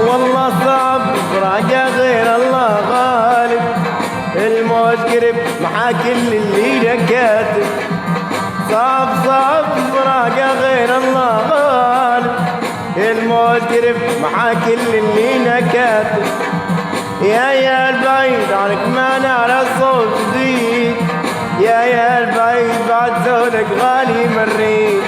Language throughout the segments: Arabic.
والله صعب فراقه غير الله غالب، الموت قرب مع كل اللي كاتب. صعب فراقه غير الله غالب، الموت قرب مع كل اللي كاتب. يا البعيد عنك ما نرى الصوت جديد، يا البعيد بعد ذولك غالي مريد.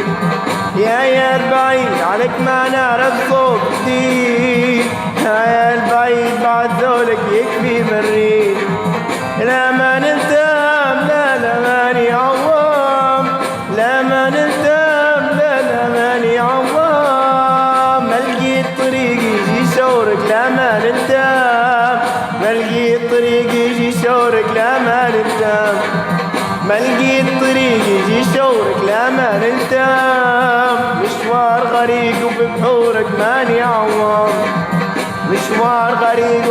يا البعيد عنك ما نرى الصوت جديد، يا البعيد بعد ذولك يكفي مريد. لا ما نلتام لا ماني عوام، لا ما نلتام لا ماني عوام. ما لقيت طريق يجي شورك لا ما نلتام، ما لقيت طريق يجي شورك لا ما نلتام، ما لقيت طريق يجي شورك لا ما نلتام. مشوار غريق وببحورك ماني عوام، مشوار غريق